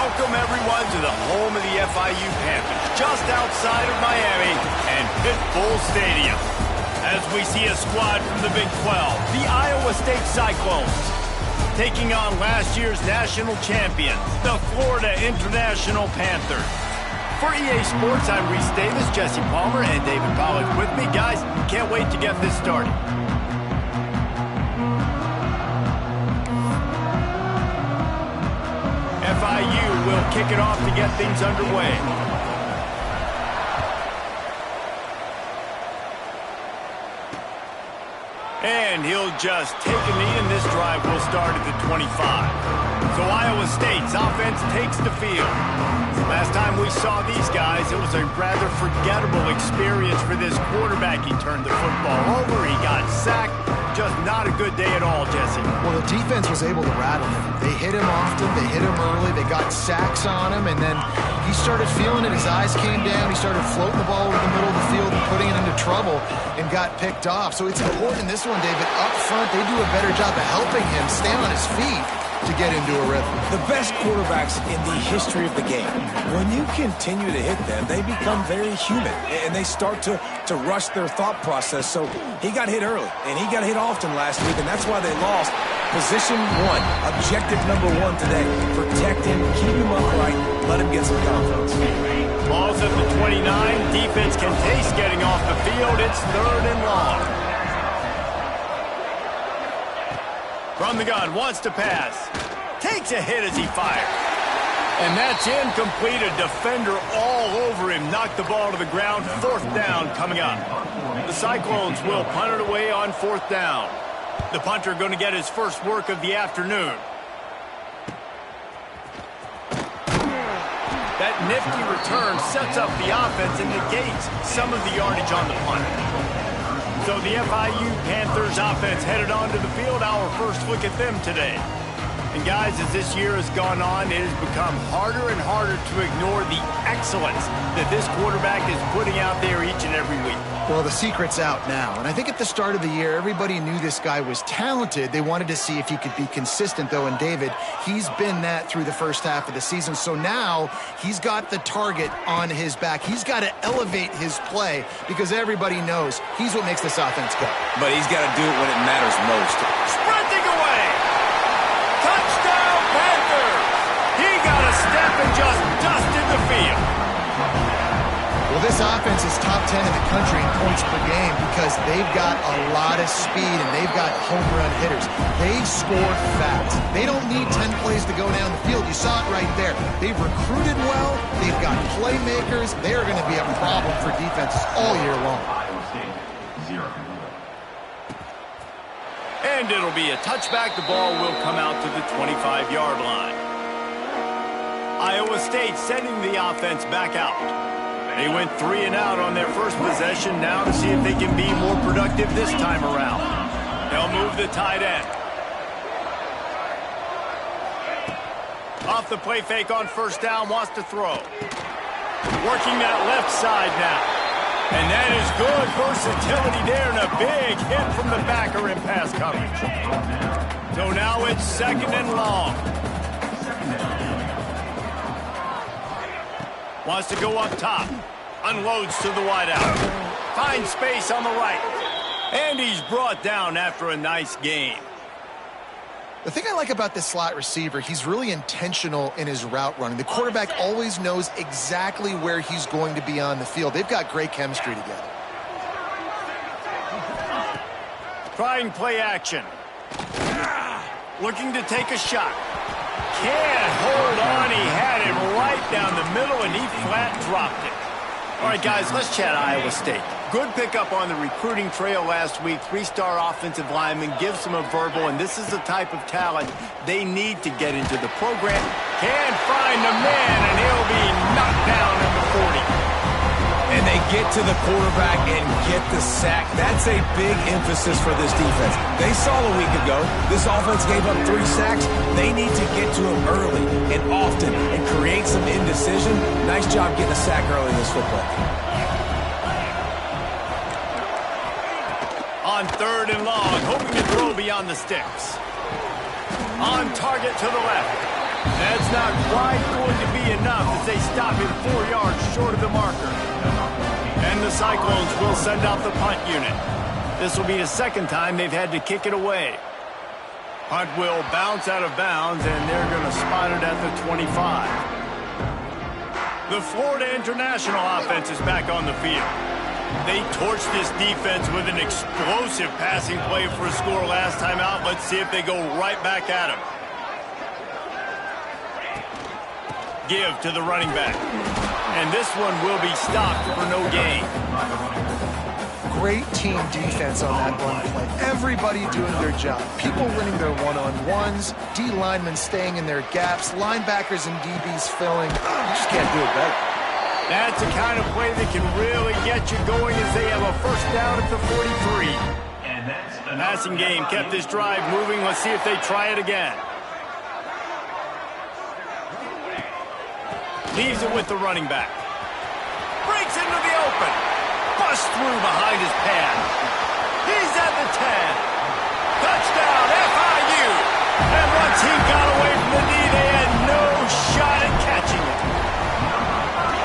Welcome, everyone, to the home of the FIU Panthers, just outside of Miami and Pitt Bull Stadium. As we see a squad from the Big 12, the Iowa State Cyclones, taking on last year's national champions, the Florida International Panthers. For EA Sports, I'm Reese Davis, Jesse Palmer, and David Pollack with me. Guys, can't wait to get this started. FIU will kick it off to get things underway. And he'll just take a knee, and this drive will start at the 25. So Iowa State's offense takes the field. Last time we saw these guys, it was a rather forgettable experience for this quarterback. He turned the football over, he got sacked. Just not a good day at all, Jesse. Well, the defense was able to rattle him. They hit him often, they hit him early, they got sacks on him, and then he started feeling it. His eyes came down, he started floating the ball over the middle of the field and putting it into trouble and got picked off. So it's important this one, David. Up front, they do a better job of helping him stay on his feet to get into a rhythm. The best quarterbacks in the history of the game, when you continue to hit them, they become very human, and they start to rush their thought process. So he got hit early, and he got hit often last week, and that's why they lost. Position one, objective number one today. Protect him, keep him upright, let him get some confidence. Ball's at the 29. Defense can taste getting off the field. It's 3rd and long. From the gun, wants to pass. Takes a hit as he fires. And that's incomplete. A defender all over him. Knocked the ball to the ground. 4th down coming up. The Cyclones will punt it away on 4th down. The punter going to get his first work of the afternoon. That nifty return sets up the offense and negates some of the yardage on the punt. So the FIU Panthers offense headed onto the field. Our first look at them today. And guys, as this year has gone on, it has become harder and harder to ignore the excellence that this quarterback is putting out there each and every week. Well, the secret's out now. And I think at the start of the year, everybody knew this guy was talented. They wanted to see if he could be consistent, though. And David, he's been that through the first half of the season. So now he's got the target on his back. He's got to elevate his play because everybody knows he's what makes this offense go. But he's got to do it when it matters most. Sprinting away! Touchdown, Panthers! He got a step and just dusted the field. Well, this offense is top 10 in the country in points per game because they've got a lot of speed and they've got home run hitters. They score fast. They don't need 10 plays to go down the field. You saw it right there. They've recruited well. They've got playmakers. They are going to be a problem for defenses all year long. And it'll be a touchback. The ball will come out to the 25-yard line. Iowa State sending the offense back out. They went 3 and out on their first possession. Now to see if they can be more productive this time around. They'll move the tight end. Off the play fake on 1st down, wants to throw. Working that left side now. And that is good versatility there, and a big hit from the backer in pass coverage. So now it's 2nd and long. Wants to go up top. Unloads to the wideout. Finds space on the right. And he's brought down after a nice gain. The thing I like about this slot receiver, he's really intentional in his route running. The quarterback always knows exactly where he's going to be on the field. They've got great chemistry together. Trying play action. Looking to take a shot. Can't hold on. He had him right down the middle, and he flat dropped it. All right, guys, let's chat Iowa State. Good pickup on the recruiting trail last week. 3-star offensive lineman gives them a verbal, and this is the type of talent they need to get into the program. Can't find the man, and he'll be knocked down in the 40. And they get to the quarterback and get the sack. That's a big emphasis for this defense. They saw a week ago, this offense gave up 3 sacks. They need to get to him early and often and create some indecision. Nice job getting a sack early in this football game. On 3rd and long, hoping to throw beyond the sticks. On target to the left. That's not quite going to be enough as they stop him 4 yards short of the marker. And the Cyclones will send out the punt unit. This will be the second time they've had to kick it away. Punt will bounce out of bounds, and they're going to spot it at the 25. The Florida International offense is back on the field. They torched this defense with an explosive passing play for a score last time out. Let's see if they go right back at him. Give to the running back. And this one will be stopped for no gain. Great team defense on that run play. Everybody doing their job. People winning their one-on-ones, D linemen staying in their gaps, linebackers and DBs filling. You just can't do it better. That's the kind of play that can really get you going as they have a first down at the 43. The passing game kept this drive moving. Let's see if they try it again. Leaves it with the running back. Breaks into the open. Busts through behind his pad. He's at the 10. Touchdown, FIU. And once he got away from the knee, they had no shot at catching it.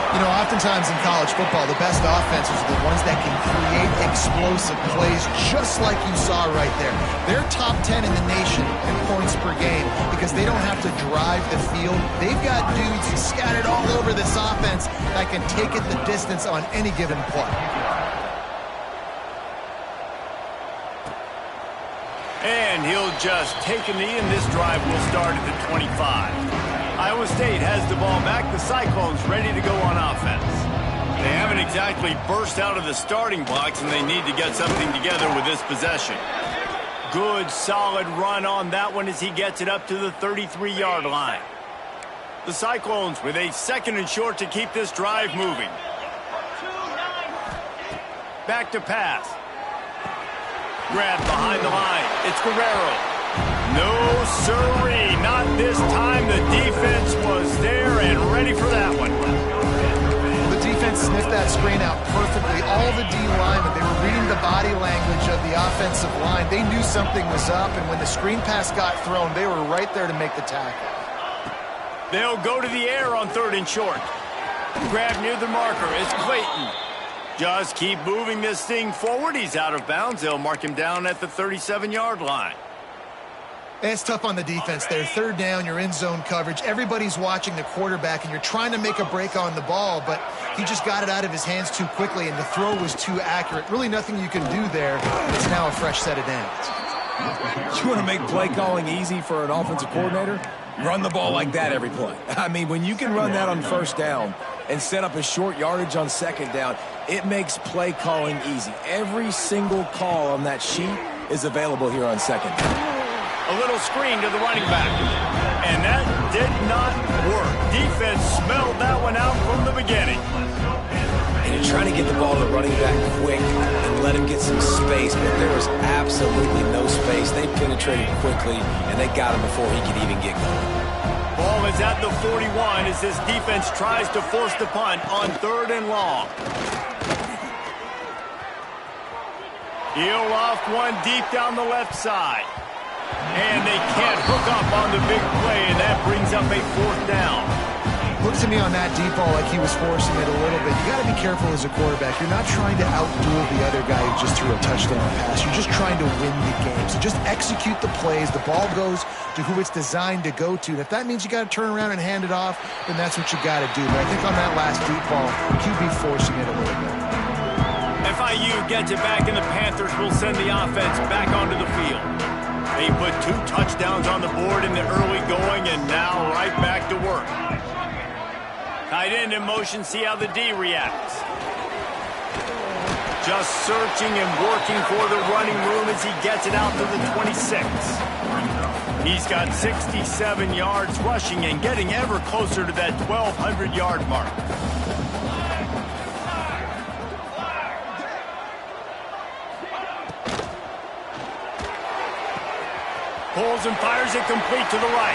You know, oftentimes in college football, the best offenses are the ones that can create explosive plays just like you saw right there. They're top 10 in the nation in points per game because they don't have to drive the field. They've got dudes scattered all over this offense that can take it the distance on any given play. And he'll just take a knee, and this drive will start at the 25. Iowa State has the ball back. The Cyclones ready to go on offense. They haven't exactly burst out of the starting blocks, and they need to get something together with this possession. Good, solid run on that one as he gets it up to the 33-yard line. The Cyclones with a second and short to keep this drive moving. Back to pass. Grabbed behind the line. It's Guerrero. No, sirree, not this time. The defense was there and ready for that one. The defense sniffed that screen out perfectly. All the D linemen, they were reading the body language of the offensive line. They knew something was up, and when the screen pass got thrown, they were right there to make the tackle. They'll go to the air on third and short. Grab near the marker is Clayton. Just keep moving this thing forward. He's out of bounds. They'll mark him down at the 37-yard line. It's tough on the defense there. Third down, you're in zone coverage. Everybody's watching the quarterback, and you're trying to make a break on the ball, but he just got it out of his hands too quickly, and the throw was too accurate. Really nothing you can do there. It's now a fresh set of downs. You want to make play calling easy for an offensive coordinator? Run the ball like that every play. I mean, when you can run that on first down and set up a short yardage on second down, it makes play calling easy. Every single call on that sheet is available here on second down. A little screen to the running back. And that did not work. Defense smelled that one out from the beginning. And you're trying to get the ball to the running back quick and let him get some space, but there was absolutely no space. They penetrated quickly, and they got him before he could even get going. Ball is at the 41 as this defense tries to force the punt on third and long. He'll loft one deep down the left side. And they can't hook up on the big play, and that brings up a fourth down. Looks to me on that deep ball like he was forcing it a little bit. You got to be careful as a quarterback. You're not trying to outduel the other guy who just threw a touchdown pass. You're just trying to win the game. So just execute the plays. The ball goes to who it's designed to go to. And if that means you got to turn around and hand it off, then that's what you got to do. But I think on that last deep ball, QB forcing it a little bit. FIU gets it back, and the Panthers will send the offense back onto the field. They put 2 touchdowns on the board in the early going, and now right back to work. Tight end in motion, see how the D reacts. Just searching and working for the running room as he gets it out to the 26. He's got 67 yards rushing and getting ever closer to that 1,200-yard mark. Pulls and fires it complete to the right.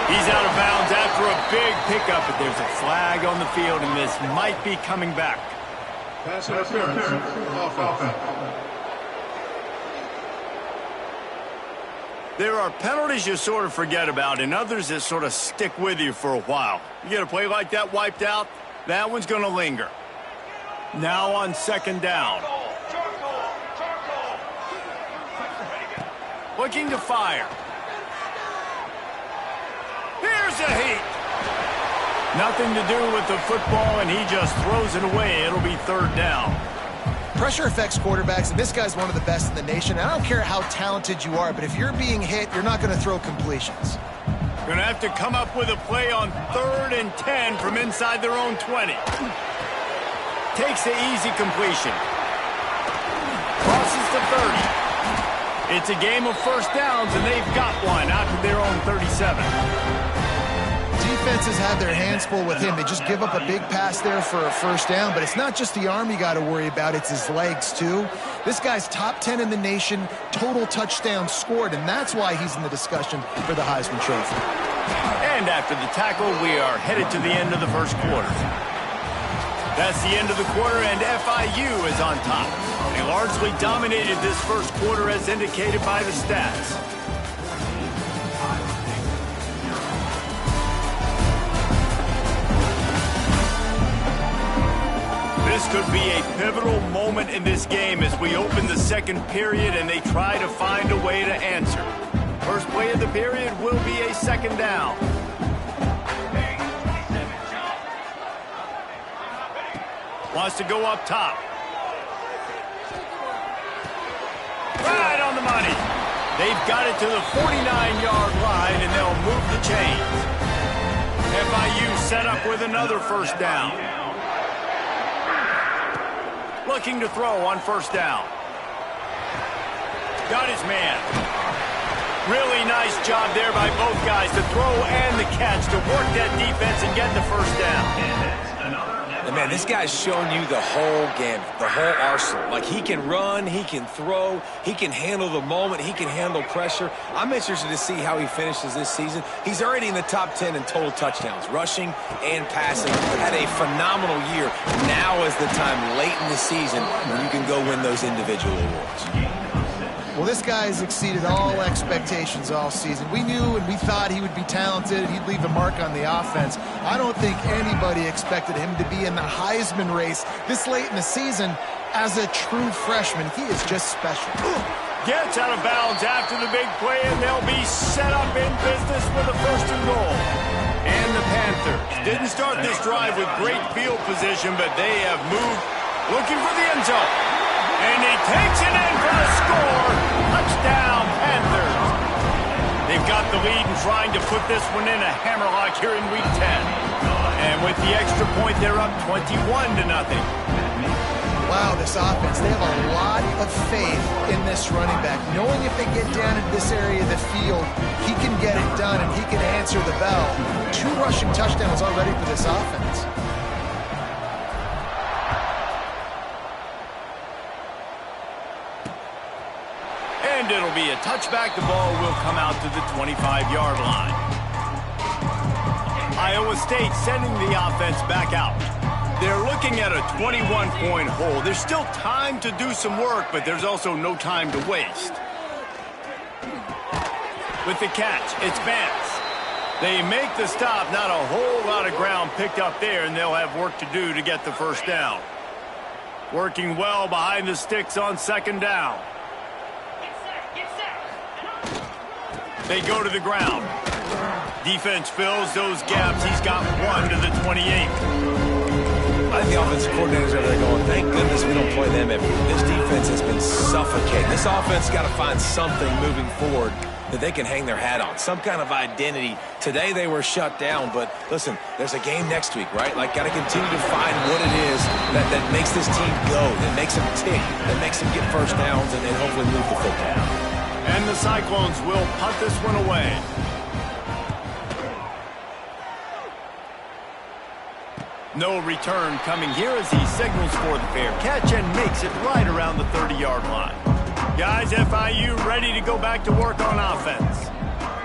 He's out of bounds after a big pickup, but there's a flag on the field, and this might be coming back. Pass interference. Offense. There are penalties you sort of forget about and others that sort of stick with you for a while. You get a play like that wiped out, that one's going to linger. Now on second down. Looking to fire. Here's a heat. Nothing to do with the football, and he just throws it away. It'll be third down. Pressure affects quarterbacks, and this guy's one of the best in the nation. I don't care how talented you are, but if you're being hit, you're not going to throw completions. Going to have to come up with a play on 3rd and 10 from inside their own 20. Takes the easy completion. Crosses the 30. It's a game of first downs, and they've got one out to their own 37. Defenses have their hands full with him. They just give up a big pass there for a first down, but it's not just the arm you got to worry about, it's his legs too. This guy's top 10 in the nation, total touchdowns scored, and that's why he's in the discussion for the Heisman Trophy. And after the tackle, we are headed to the end of the first quarter. That's the end of the quarter, and FIU is on top. They largely dominated this first quarter as indicated by the stats. This could be a pivotal moment in this game as we open the second period and they try to find a way to answer. First play of the period will be a second down. Wants to go up top. Right on the money. They've got it to the 49-yard line and they'll move the chains. FIU set up with another first down. Looking to throw on first down. Got his man. Really nice job there by both guys, the throw and the catch to work that defense and get the first down. And man, this guy's showing you the whole gamut, the whole arsenal. Like, he can run, he can throw, he can handle the moment, he can handle pressure. I'm interested to see how he finishes this season. He's already in the top 10 in total touchdowns, rushing and passing. Had a phenomenal year. Now is the time late in the season when you can go win those individual awards. Well, this guy has exceeded all expectations all season. We knew and we thought he would be talented. He'd leave a mark on the offense. I don't think anybody expected him to be in the Heisman race this late in the season as a true freshman. He is just special. Gets out of bounds after the big play, and they'll be set up in business with a first and goal. And the Panthers didn't start this drive with great field position, but they have moved looking for the end zone. And he takes it in for the score. Touchdown, Panthers. They've got the lead and trying to put this one in a hammerlock here in Week 10. And with the extra point, they're up 21-0. Wow, this offense, they have a lot of faith in this running back, knowing if they get down in this area of the field, he can get it done and he can answer the bell. 2 rushing touchdowns already for this offense. And it'll be a touchback. The ball will come out to the 25-yard line. Iowa State sending the offense back out. They're looking at a 21-point hole. There's still time to do some work, but there's also no time to waste. With the catch, it's Vance. They make the stop. Not a whole lot of ground picked up there, and they'll have work to do to get the first down. Working well behind the sticks on second down. They go to the ground. Defense fills those gaps. He's got 1 to the 28. I think the offensive coordinators are there going, thank goodness we don't play them every year. This defense has been suffocating. This offense got to find something moving forward that they can hang their hat on, some kind of identity. Today they were shut down, but listen, there's a game next week, right? Like, got to continue to find what it is that makes this team go, that makes them tick, that makes them get first downs, and then hopefully move the football. And the Cyclones will punt this one away. No return coming here as he signals for the fair catch and makes it right around the 30-yard line. Guys, FIU ready to go back to work on offense.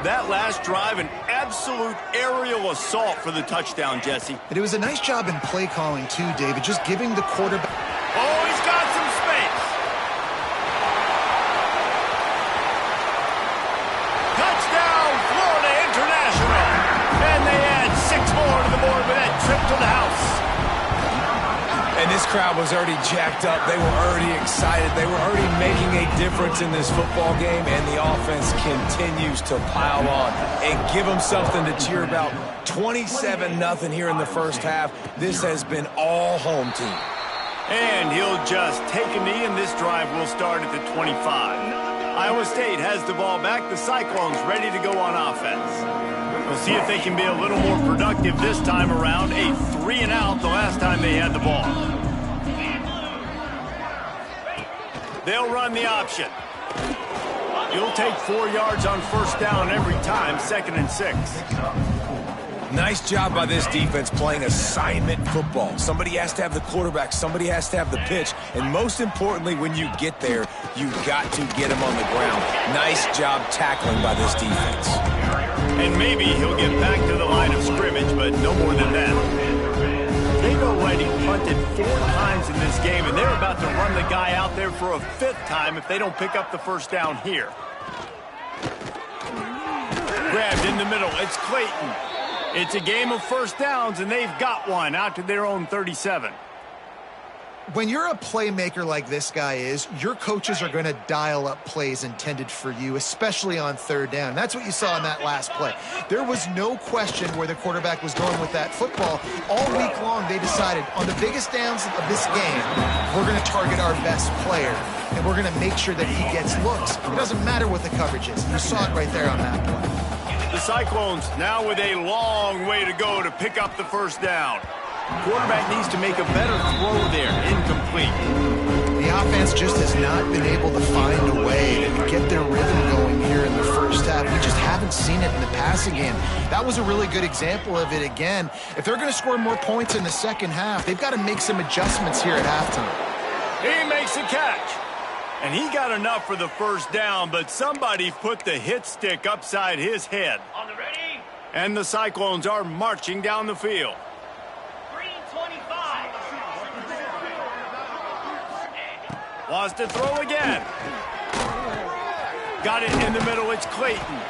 That last drive, an absolute aerial assault for the touchdown, Jesse. And it was a nice job in play calling too, David, just giving the quarterback... Oh, he's got some space. This crowd was already jacked up. They were already excited. They were already making a difference in this football game, and the offense continues to pile on and give them something to cheer about. 27-0 here in the first half. This has been all home team. And he'll just take a knee, and this drive will start at the 25. Iowa State has the ball back. The Cyclones ready to go on offense. We'll see if they can be a little more productive this time around. A 3-and-out the last time they had the ball. They'll run the option. He'll take 4 yards on first down every time, 2nd and 6. Nice job by this defense playing assignment football. Somebody has to have the quarterback. Somebody has to have the pitch. And most importantly, when you get there, you've got to get him on the ground. Nice job tackling by this defense. And maybe he'll get back to the line of scrimmage, but no more than that. They've already punted 4 times in this game, and they're about to run the guy out there for a 5th time if they don't pick up the first down here. Grabbed in the middle. It's Clayton. It's a game of first downs, and they've got one out to their own 37. When you're a playmaker like this guy is, your coaches are going to dial up plays intended for you, especially on 3rd down. That's what you saw in that last play. There was no question where the quarterback was going with that football. All week long, they decided on the biggest downs of this game, we're going to target our best player, and we're going to make sure that he gets looks. It doesn't matter what the coverage is. You saw it right there on that play. The Cyclones now with a long way to go to pick up the first down. Quarterback needs to make a better throw there. Incomplete. The offense just has not been able to find a way to get their rhythm going here in the first half. We just haven't seen it in the passing game. That was a really good example of it again. If they're going to score more points in the second half, they've got to make some adjustments here at halftime. He makes a catch. And he got enough for the first down, but somebody put the hit stick upside his head. On the ready. And the Cyclones are marching down the field. 3:25. Wants to throw again. Got it in the middle. It's Clayton.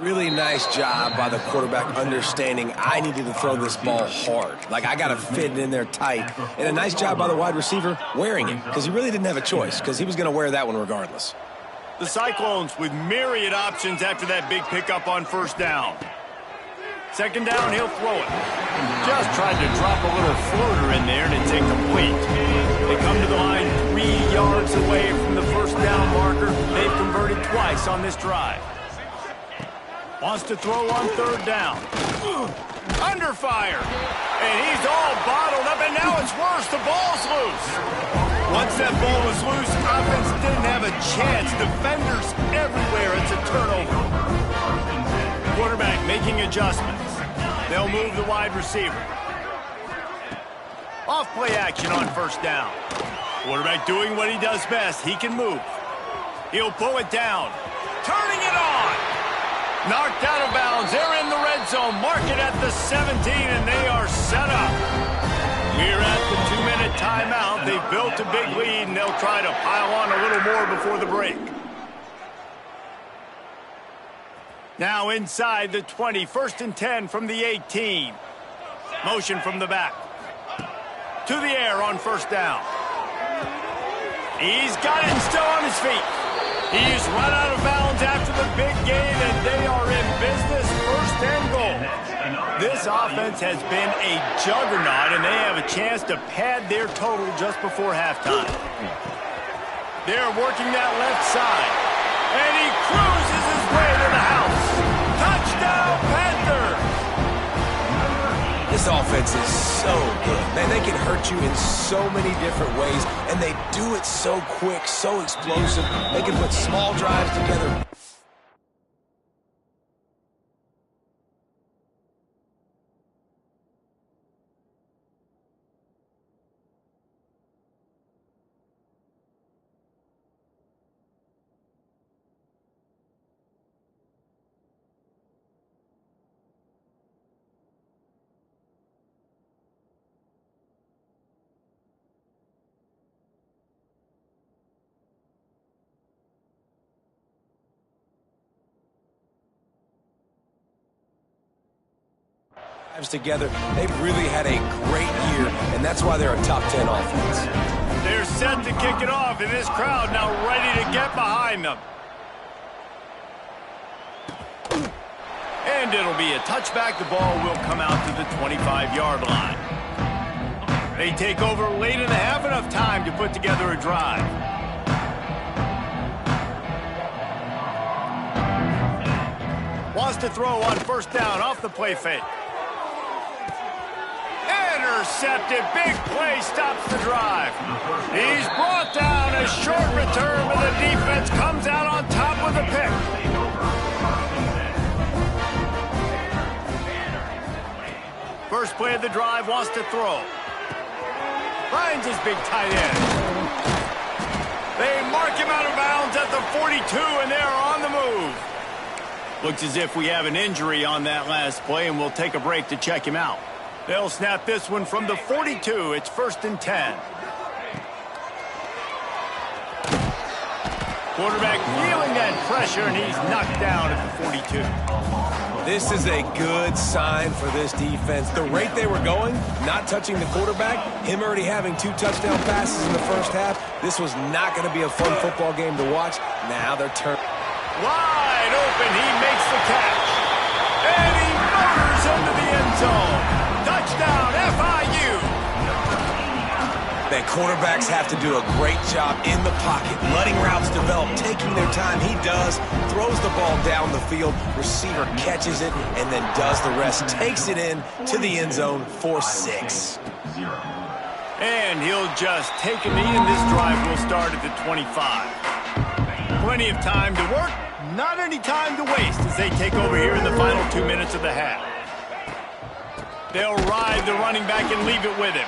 Really nice job by the quarterback understanding I needed to throw this ball hard. Like, I got to fit it in there tight. And a nice job by the wide receiver wearing it, because he really didn't have a choice, because he was going to wear that one regardless. The Cyclones with myriad options after that big pickup on first down. 2nd down, he'll throw it. Just tried to drop a little floater in there, and it's incomplete. They come to the line 3 yards away from the first down marker. They've converted twice on this drive. Wants to throw on 3rd down. Under fire. And he's all bottled up, and now it's worse. The ball's loose. Once that ball was loose, offense didn't have a chance. Defenders everywhere. It's a turnover. Quarterback making adjustments. They'll move the wide receiver. Off play action on first down. Quarterback doing what he does best. He can move. He'll pull it down. Turning it on. Knocked out of bounds. They're in the red zone. Mark it at the 17, and they are set up. We're at the 2-minute timeout. They've built a big lead, and they'll try to pile on a little more before the break. Now inside the 20. 1st and 10 from the 18. Motion from the back. To the air on first down. He's got it and still on his feet. He's run out of bounds after the big gain, and they are in business. 1st and goal. This offense has been a juggernaut, and they have a chance to pad their total just before halftime. They're working that left side, and he cruises his way to the house. Touchdown, Panthers! This offense is so good. Man, they can hurt you in so many different ways, and they do it so quick, so explosive. They can put small drives together. together. They've really had a great year, and that's why they're a top 10 offense. They're set to kick it off, and this crowd now ready to get behind them. And it'll be a touchback. The ball will come out to the 25-yard line. They take over late in the half, enough time to put together a drive. Wants to throw on first down off the play fake. Intercepted. Big play stops the drive. He's brought down. A short return, but the defense comes out on top with a pick. First play of the drive, wants to throw. Finds his big tight end. They mark him out of bounds at the 42, and they're on the move. Looks as if we have an injury on that last play, and we'll take a break to check him out. They'll snap this one from the 42. It's 1st and 10. Quarterback feeling that pressure, and he's knocked down at the 42. This is a good sign for this defense. The rate they were going, not touching the quarterback, him already having 2 touchdown passes in the first half, this was not going to be a fun football game to watch. Now they're turning. Wide open, he makes the catch. And he motors into the end zone. Touchdown, FIU. The quarterbacks have to do a great job in the pocket, letting routes develop, taking their time. He does, throws the ball down the field, receiver catches it, and then does the rest. Takes it in to the end zone for 6. And he'll just take a knee, and this drive will start at the 25. Plenty of time to work, not any time to waste as they take over here in the final 2 minutes of the half. They'll ride the running back and leave it with him.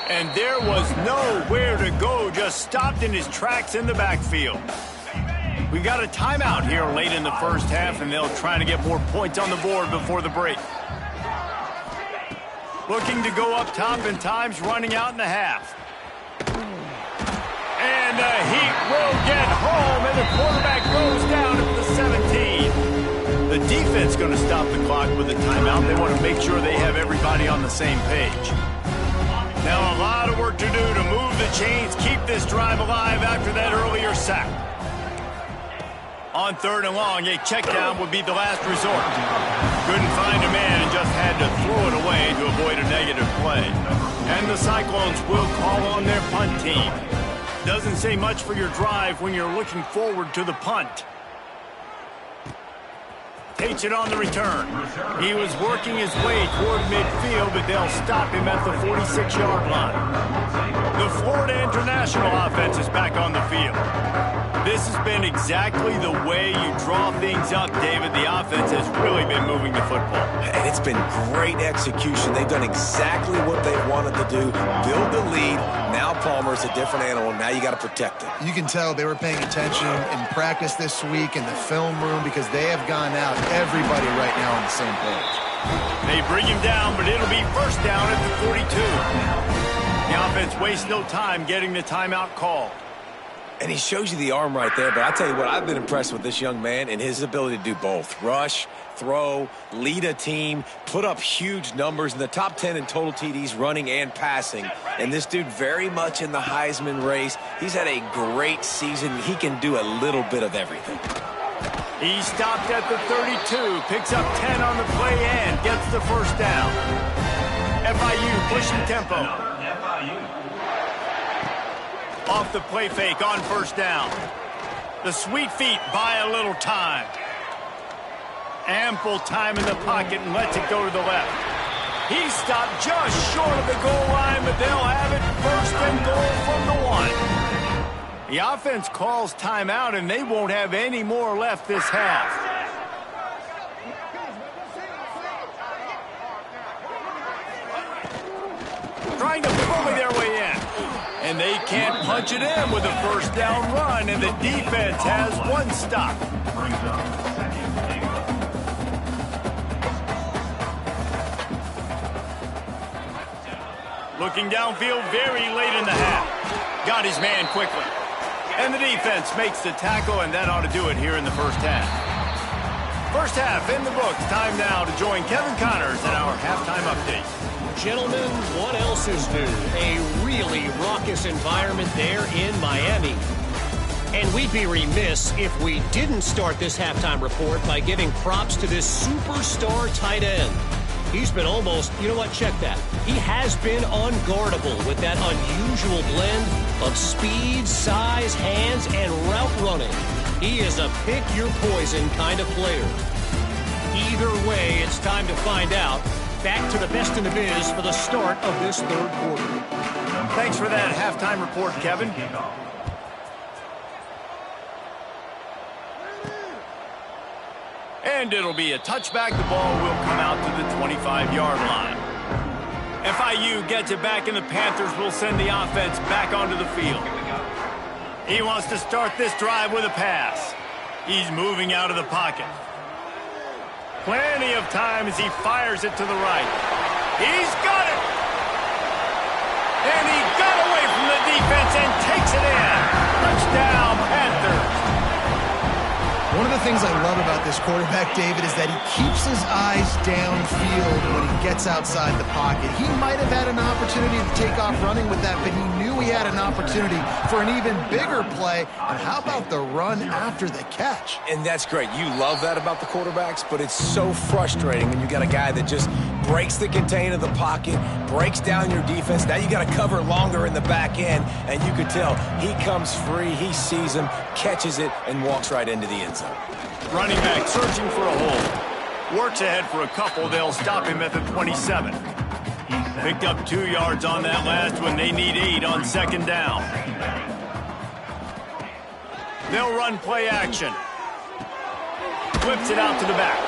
And there was nowhere to go, just stopped in his tracks in the backfield. We got a timeout here late in the first half, and they'll try to get more points on the board before the break. Looking to go up top, and time's running out in the half. And the Heat will get home, and the quarterback goes down at the 17. The defense going to stop the clock with a timeout. They want to make sure they have everybody on the same page. Now a lot of work to do to move the chains, keep this drive alive after that earlier sack. On 3rd and long, a check down would be the last resort. Couldn't find a man and just had to throw it away to avoid a negative play. And the Cyclones will call on their punt team. Doesn't say much for your drive when you're looking forward to the punt. Takes it on the return. He was working his way toward midfield, but they'll stop him at the 46-yard line. The Florida International offense is back on the field. This has been exactly the way you draw things up, David. The offense has really been moving the football. And it's been great execution. They've done exactly what they wanted to do. Build the lead. Now Palmer's a different animal. Now you got to protect him. You can tell they were paying attention in practice this week in the film room because they have gone out. Everybody right now on the same page. They bring him down, but it'll be first down at the 42. The offense wastes no time getting the timeout called. And he shows you the arm right there, but I'll tell you what, I've been impressed with this young man and his ability to do both. Rush, throw, lead a team, put up huge numbers in the top 10 in total TDs running and passing. And this dude very much in the Heisman race. He's had a great season. He can do a little bit of everything. He stopped at the 32, picks up 10 on the play and gets the first down. FIU pushing tempo. Off the play fake on first down. The sweet feet buy a little time. Ample time in the pocket and lets it go to the left. He stopped just short of the goal line, but they'll have it 1st and goal from the 1. The offense calls timeout, and they won't have any more left this half. Trying to bully their way in. And they can't punch it in with a first down run, and the defense has 1 stop. Looking downfield very late in the half. Got his man quickly. And the defense makes the tackle, and that ought to do it here in the first half. First half in the books. Time now to join Kevin Connors in our halftime update. Gentlemen, what else is new? A really raucous environment there in Miami. And we'd be remiss if we didn't start this halftime report by giving props to this superstar tight end. He's been almost, you know what, check that. He has been unguardable with that unusual blend of speed, size, hands, and route running. He is a pick-your-poison kind of player. Either way, it's time to find out. Back to the best in the biz for the start of this third quarter. Thanks for that halftime report, Kevin. And it'll be a touchback. The ball will come out to the 25-yard line. FIU gets it back, and the Panthers will send the offense back onto the field. He wants to start this drive with a pass. He's moving out of the pocket. Plenty of time as he fires it to the right. He's got it! And he got away from the defense and takes it in. Touchdown, Panthers. One of the things I love about this quarterback, David, is that he keeps his eyes downfield when he gets outside the pocket. He might have had an opportunity to take off running with that, but he knew he had an opportunity for an even bigger play. And how about the run after the catch? And that's great. You love that about the quarterbacks, but it's so frustrating when you got a guy that just breaks the contain of the pocket, breaks down your defense. Now you got to cover longer in the back end, and you could tell he comes free, he sees him, catches it, and walks right into the end zone. Running back searching for a hole. Works ahead for a couple. They'll stop him at the 27. Picked up 2 yards on that last one. They need 8 on second down. They'll run play action. Flips it out to the back.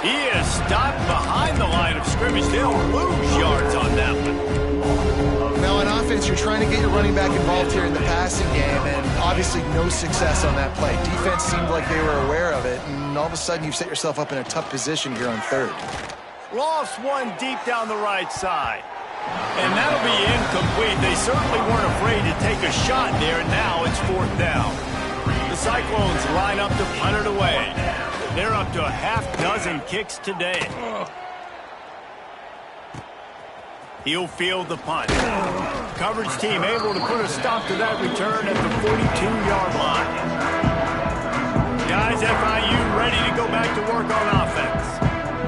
He is stopped behind the line of scrimmage. They'll lose yards on that one. Now, on offense, you're trying to get your running back involved here in the passing game, and obviously no success on that play. Defense seemed like they were aware of it, and all of a sudden you've set yourself up in a tough position here on third. Lost one deep down the right side. And that'll be incomplete. They certainly weren't afraid to take a shot there, and now it's fourth down. The Cyclones line up to punt it away. They're up to a half-dozen kicks today. He'll field the punt. Coverage team able to put a stop to that return at the 42-yard line. Guys, FIU ready to go back to work on offense.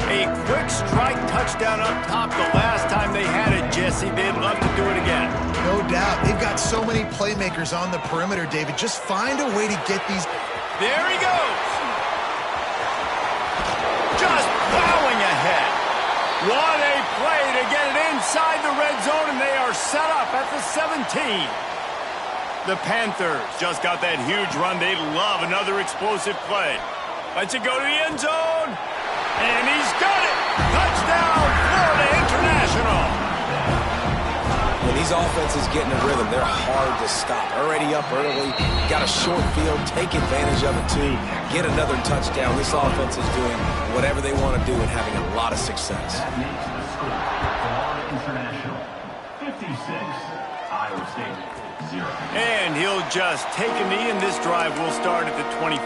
A quick strike touchdown up top the last time they had it, Jesse. They'd love to do it again. No doubt. They've got so many playmakers on the perimeter, David. Just find a way to get these. There he goes. Just plowing ahead. What a play to get it inside the red zone, and they are set up at the 17. The Panthers just got that huge run. They love another explosive play. Lets it go to the end zone, and he's got it. Touchdown, Florida International. When these offenses get in a rhythm, they're hard to stop. Already up early, got a short field, take advantage of it too, get another touchdown. This offense is doing whatever they want to do and having a lot of success. International 56, Iowa State 0. And he'll just take a knee, and this drive will start at the 25.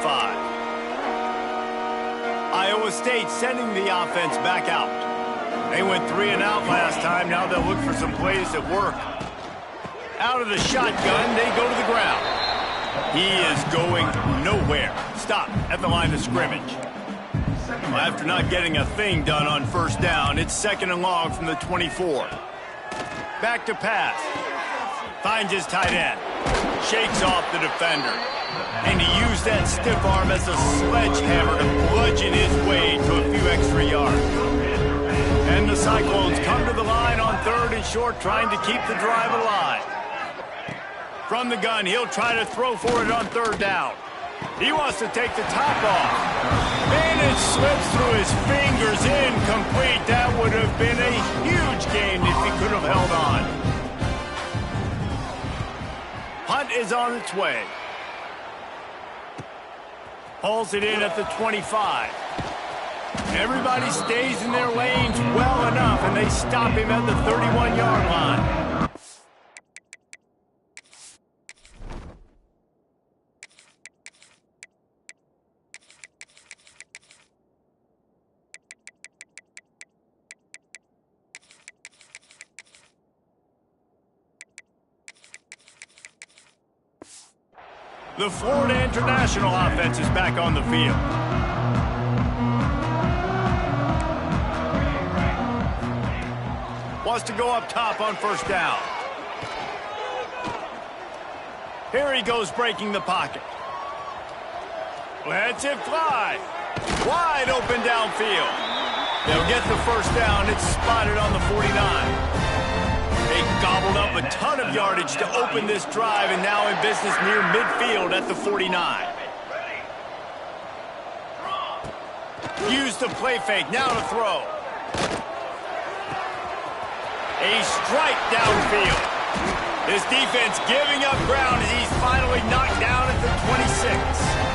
Iowa State sending the offense back out. They went 3 and out last time. Now they'll look for some plays that work. Out of the shotgun, they go to the ground. He is going nowhere. Stop at the line of scrimmage. After not getting a thing done on first down, it's second and long from the 24. Back to pass. Finds his tight end. Shakes off the defender. And he used that stiff arm as a sledgehammer to bludgeon his way to a few extra yards. And the Cyclones come to the line on third and short, trying to keep the drive alive. From the gun, he'll try to throw for it on third down. He wants to take the top off. And it slips through his fingers, incomplete. That would have been a huge gain if he could have held on. Punt is on its way. Hauls it in at the 25. Everybody stays in their lanes well enough, and they stop him at the 31-yard line. The Florida International offense is back on the field. Wants to go up top on first down. Here he goes breaking the pocket. Lets it fly. Wide open downfield. They'll get the first down. It's spotted on the 49. They gobbled up a ton of yardage to open this drive and now in business near midfield at the 49. Use the play fake. Now to throw. A strike downfield. This defense giving up ground as he's finally knocked down at the 26.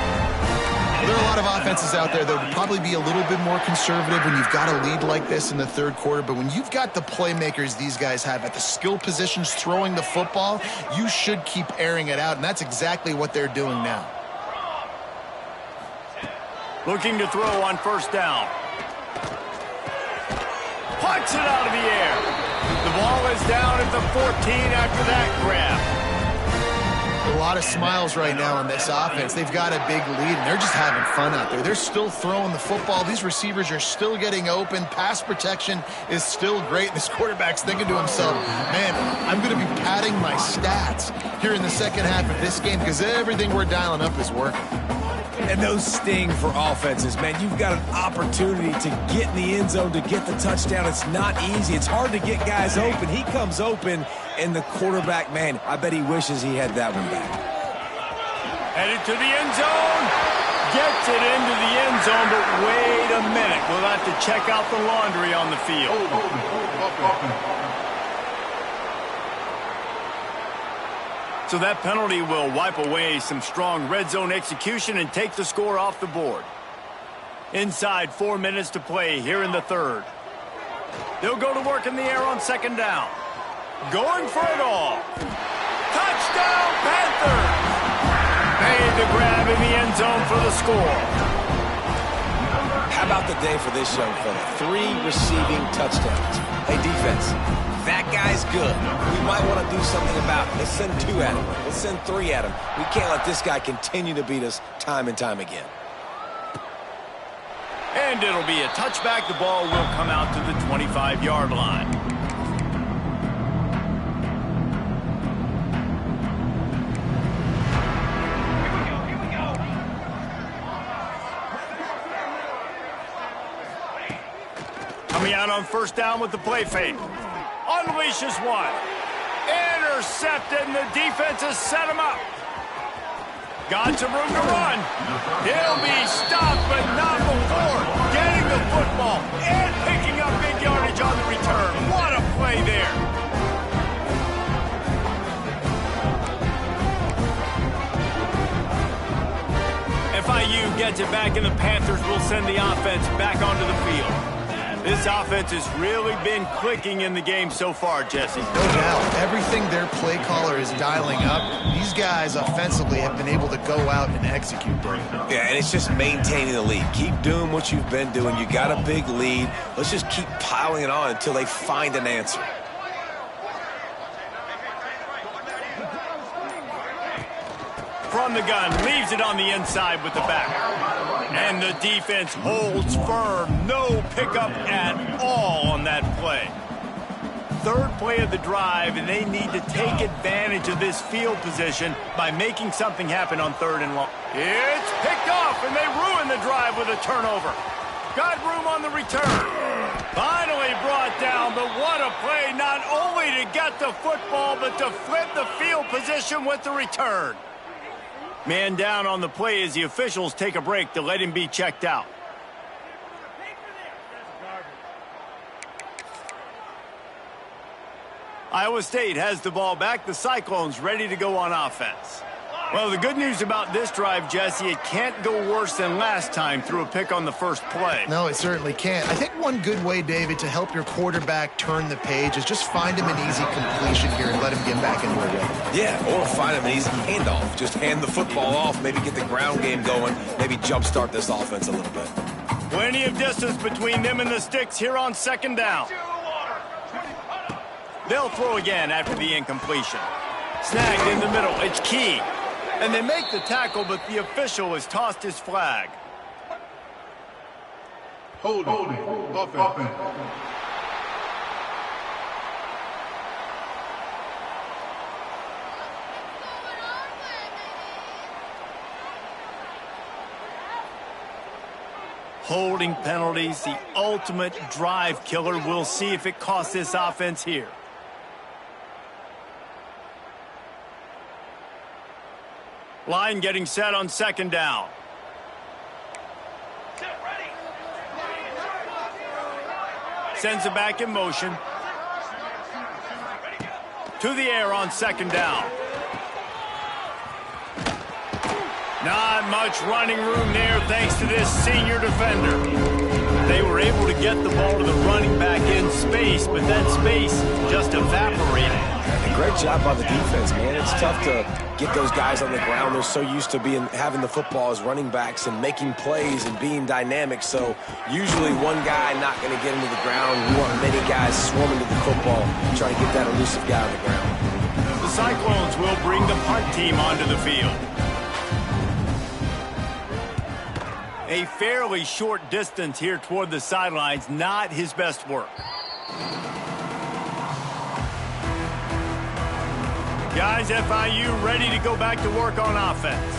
There are a lot of offenses out there that would probably be a little bit more conservative when you've got a lead like this in the third quarter. But when you've got the playmakers these guys have at the skill positions throwing the football, you should keep airing it out. And that's exactly what they're doing now. Looking to throw on first down. Punts it out of the air. The ball is down at the 14 after that grab. A lot of smiles right now on this offense. They've got a big lead, and they're just having fun out there. They're still throwing the football. These receivers are still getting open. Pass protection is still great. This quarterback's thinking to himself, man, I'm going to be padding my stats here in the second half of this game because everything we're dialing up is working. And those sting for offenses, man. You've got an opportunity to get in the end zone, to get the touchdown. It's not easy. It's hard to get guys open. He comes open, and the quarterback, man, I bet he wishes he had that one back. Headed to the end zone. Gets it into the end zone, but wait a minute. We'll have to check out the laundry on the field. So that penalty will wipe away some strong red zone execution and take the score off the board. Inside 4 minutes to play here in the third. They'll go to work in the air on second down. Going for it all. Touchdown, Panthers! Made the grab in the end zone for the score. How about the day for this young fella? 3 receiving touchdowns. Hey, defense, that guy's good. We might want to do something about it. Let's send 2 at him. Let's send 3 at him. We can't let this guy continue to beat us time and time again. And it'll be a touchback. The ball will come out to the 25-yard line. Coming out on first down with the play fake. Unleashes one. Intercepted, and the defense has set him up. Got some room to run. He'll be stopped, but not before getting the football and picking up big yardage on the return. What a play there. FIU gets it back, and the Panthers will send the offense back onto the field. This offense has really been clicking in the game so far, Jesse. No doubt. Everything their play caller is dialing up, these guys offensively have been able to go out and execute there. Yeah, and it's just maintaining the lead. Keep doing what you've been doing. You got a big lead. Let's just keep piling it on until they find an answer. From the gun, leaves it on the inside with the back. And the defense holds firm. No pickup at all on that play. Third play of the drive, and they need to take advantage of this field position by making something happen on third and long. It's picked off, and they ruin the drive with a turnover. Got room on the return. Finally brought down, but what a play, not only to get the football, but to flip the field position with the return. Man down on the play as the officials take a break to let him be checked out. Iowa State has the ball back. The Cyclones ready to go on offense. Well, the good news about this drive, Jesse, it can't go worse than last time through a pick on the first play. No, it certainly can't. I think one good way, David, to help your quarterback turn the page is just find him an easy completion here and let him get back into a rhythm. Yeah, or find him an easy handoff. Just hand the football off, maybe get the ground game going, maybe jumpstart this offense a little bit. Plenty of distance between them and the sticks here on second down. They'll throw again after the incompletion. Snagged in the middle. It's Key. And they make the tackle, but the official has tossed his flag. Holding. Offense. Holding penalties, the ultimate drive killer. We'll see if it costs this offense here. Line getting set on second down. Sends it back in motion. To the air on second down. Not much running room there thanks to this senior defender. They were able to get the ball to the running back in space, but that space just evaporated. And great job by the defense, man. It's tough to get those guys on the ground. They're so used to having the football as running backs and making plays and being dynamic. So usually one guy not going to get into the ground. You want many guys swarming to the football, trying to get that elusive guy on the ground. The Cyclones will bring the punt team onto the field. A fairly short distance here toward the sidelines, not his best work. Guys, FIU ready to go back to work on offense.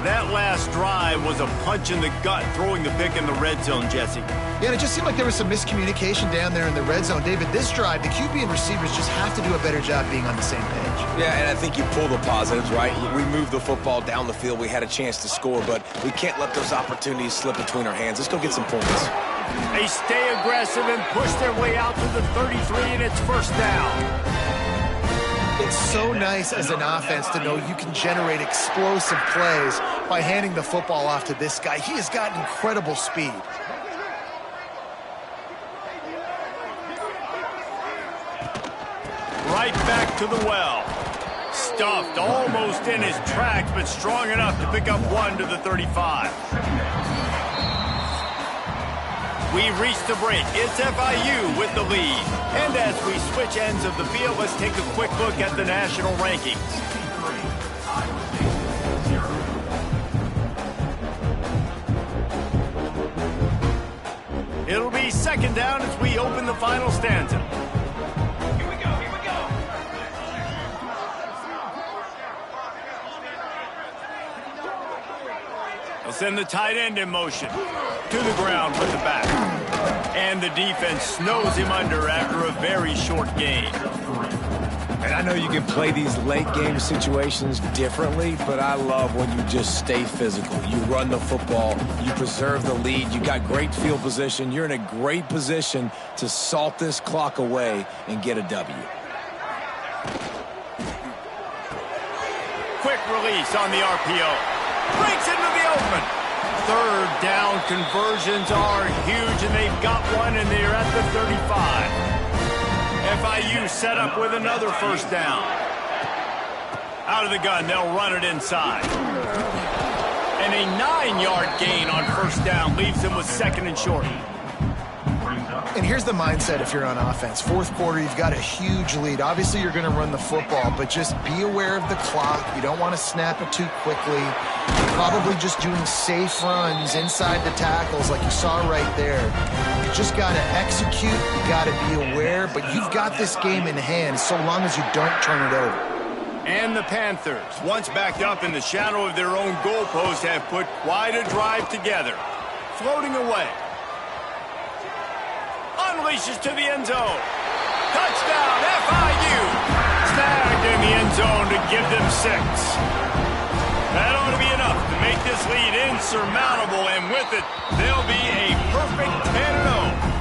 That last drive was a punch in the gut, throwing the pick in the red zone, Jesse. Yeah, and it just seemed like there was some miscommunication down there in the red zone. David, this drive, the QB and receivers just have to do a better job being on the same page. Yeah, and I think you pull the positives, right? We moved the football down the field. We had a chance to score, but we can't let those opportunities slip between our hands. Let's go get some points. They stay aggressive and push their way out to the 33, and it's first down. It's so nice as an offense to know you can generate explosive plays by handing the football off to this guy. He has got incredible speed. Right back to the well. Stuffed almost in his tracks, but strong enough to pick up one to the 35. We reach the break. It's FIU with the lead. And as we switch ends of the field, let's take a quick look at the national rankings. It'll be second down as we open the final stanza. Here we go. They'll send the tight end in motion. To the ground with the back. And the defense snows him under after a very short gain. And I know you can play these late game situations differently, but I love when you just stay physical. You run the football, you preserve the lead, you got great field position, you're in a great position to salt this clock away and get a W. Quick release on the RPO. Breaks into the open. Third down conversions are huge, and they've got one, and they're at the 35. FIU set up with another first down. Out of the gun, they'll run it inside. And a 9-yard gain on first down leaves them with second and short. And here's the mindset if you're on offense. Fourth quarter, you've got a huge lead. Obviously, you're going to run the football, but just be aware of the clock. You don't want to snap it too quickly. You're probably just doing safe runs inside the tackles like you saw right there. You just got to execute. You got to be aware, but you've got this game in hand so long as you don't turn it over. And the Panthers, once backed up in the shadow of their own goalpost, have put quite a drive together. Floating away. Unleashes to the end zone. Touchdown, FIU. Snagged in the end zone to give them 6. That ought to be enough to make this lead insurmountable, and with it, they'll be a perfect 10-0.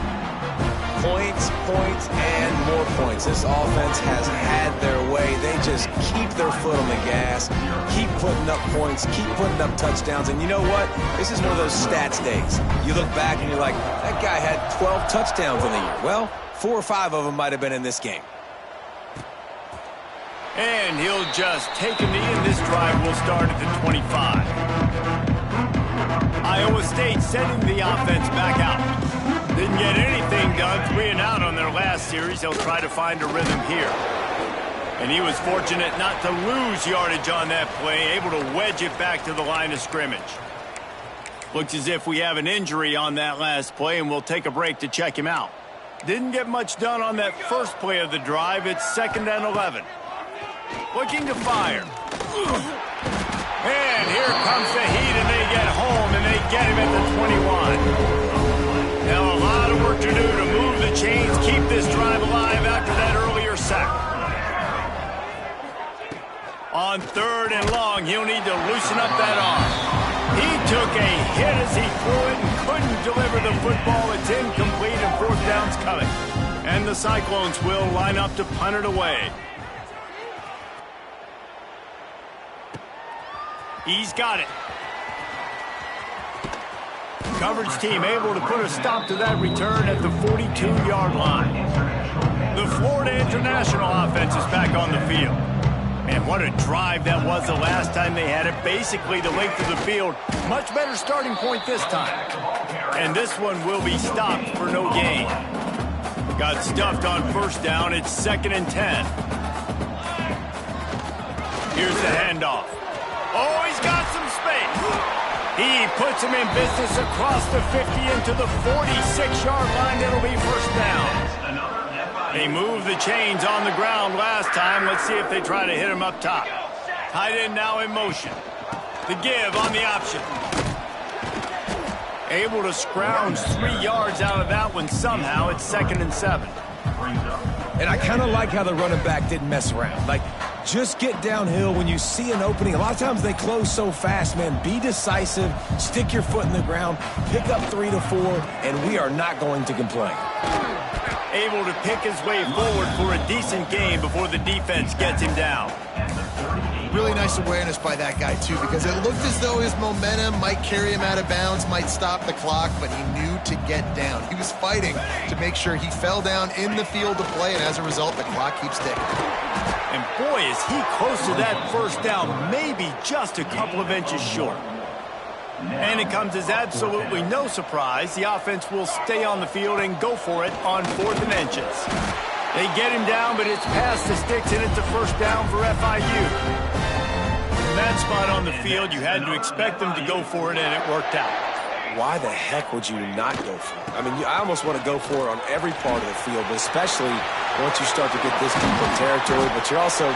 Points, and more points. This offense has had their way. They just keep their foot on the gas, keep putting up points, keep putting up touchdowns. And you know what? This is one of those stats days. You look back and you're like, that guy had 12 touchdowns in the year. Well, 4 or 5 of them might have been in this game. And he'll just take a knee, and this drive will start at the 25. Iowa State sending the offense back out. Didn't get anything done, 3 and out on their last series. They'll try to find a rhythm here. And he was fortunate not to lose yardage on that play, able to wedge it back to the line of scrimmage. Looks as if we have an injury on that last play, and we'll take a break to check him out. Didn't get much done on that first play of the drive. It's 2nd and 11. Looking to fire. And here comes the heat, and they get home, and they get him at the 21. Now a lot of work to do to move the chains, keep this drive alive after that earlier sack. On 3rd and long, he'll need to loosen up that arm. He took a hit as he threw it and couldn't deliver the football. It's incomplete and 4th down's coming. And the Cyclones will line up to punt it away. He's got it. Coverage team able to put a stop to that return at the 42-yard line. The Florida International offense is back on the field. Man, what a drive that was the last time they had it. Basically the length of the field. Much better starting point this time. And this one will be stopped for no gain. Got stuffed on 1st down. It's 2nd and 10. Here's the handoff. Oh, he's got some space. He puts him in business across the 50 into the 46-yard line. It'll be 1st down. They moved the chains on the ground last time. Let's see if they try to hit him up top. Tight end now in motion. The give on the option. Able to scrounge 3 yards out of that one somehow. It's 2nd and 7. And I kind of like how the running back didn't mess around. Like, just get downhill when you see an opening. A lot of times they close so fast, man. Be decisive, stick your foot in the ground, pick up 3 to 4, and we are not going to complain. Able to pick his way forward for a decent game before the defense gets him down. Really nice awareness by that guy, too, because it looked as though his momentum might carry him out of bounds, might stop the clock, but he knew to get down. He was fighting to make sure he fell down in the field to play, and as a result, the clock keeps ticking. And boy, is he close to that 1st down, maybe just a couple of inches short. And it comes as absolutely no surprise. The offense will stay on the field and go for it on 4th and inches. They get him down, but it's past the sticks, and it's a 1st down for FIU. From that spot on the field, you had to expect them to go for it, and it worked out. Why the heck would you not go for it? I mean, I almost want to go for it on every part of the field, but especially once you start to get this deep in territory. But you're also,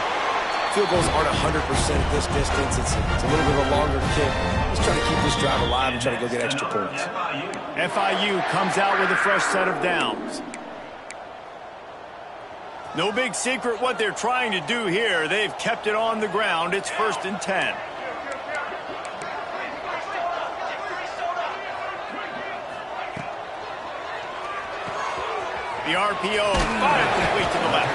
field goals aren't 100% at this distance. It's a little bit of a longer kick. Let's try to keep this drive alive and try to go get extra points. FIU comes out with a fresh set of downs. No big secret what they're trying to do here. They've kept it on the ground. It's 1st and 10. The RPO, fire complete to the left.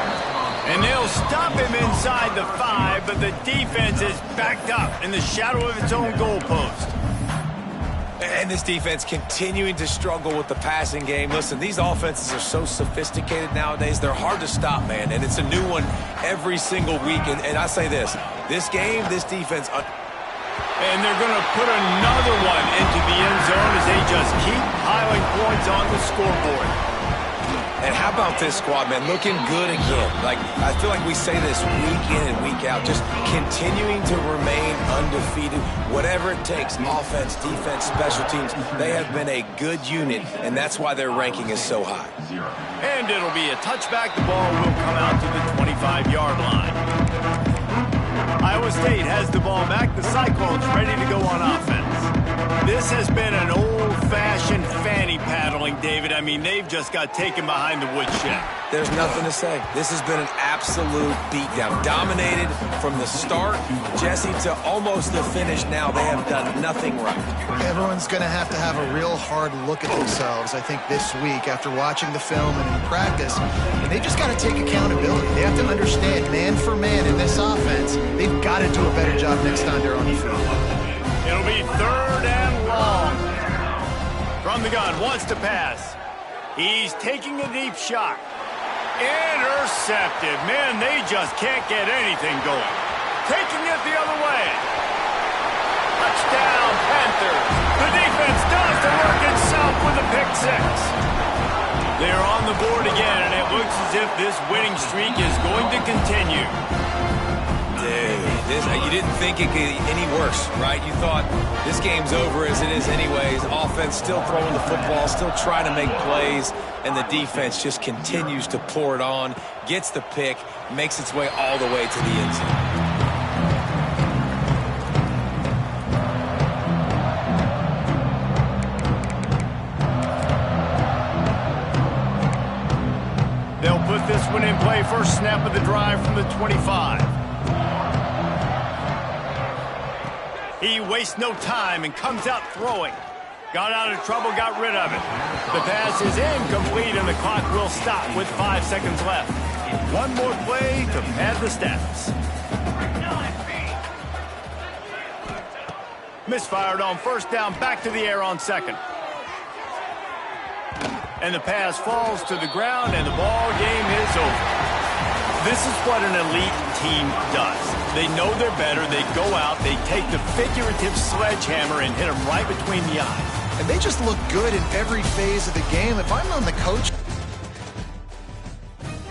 And they'll stop him inside the 5, but the defense is backed up in the shadow of its own goalpost. And this defense continuing to struggle with the passing game. Listen, these offenses are so sophisticated nowadays. They're hard to stop, man. And it's a new one every single week. And I say this game, this defense... And they're going to put another one into the end zone as they just keep piling points on the scoreboard. And how about this squad, man? Looking good again. Like, I feel like we say this week in and week out, just continuing to remain undefeated. Whatever it takes, offense, defense, special teams, they have been a good unit, and that's why their ranking is so high. And it'll be a touchback. The ball will come out to the 25-yard line. Iowa State has the ball back. The Cyclones ready to go on offense. This has been an old-fashioned fanny paddling, David. I mean, they've just got taken behind the woodshed. There's nothing to say. This has been an absolute beatdown. Dominated from the start, Jesse, to almost the finish now. They have done nothing right. Everyone's going to have a real hard look at themselves, I think, this week after watching the film and in practice. And they just got to take accountability. They have to understand, man for man in this offense, they've got to do a better job next time they're on the field. It'll be 3rd and long. From the gun, wants to pass. He's taking a deep shot. Intercepted. Man, they just can't get anything going. Taking it the other way. Touchdown, Panthers. The defense does the work itself with a pick 6. They're on the board again, and it looks looks as if this winning streak is going to continue. You didn't think it could get any worse, right? You thought this game's over as it is anyways. Offense still throwing the football, still trying to make plays, and the defense just continues to pour it on, gets the pick, makes its way all the way to the end zone. They'll put this one in play. First snap of the drive from the 25. He wastes no time and comes out throwing. Got out of trouble, got rid of it. The pass is incomplete, and the clock will stop with 5 seconds left. One more play to pad the stats. Misfired on first down, back to the air on second. And the pass falls to the ground, and the ball game is over. This is what an elite team does. They know they're better. They go out. They take the figurative sledgehammer and hit them right between the eyes. And they just look good in every phase of the game. If I'm on the coach...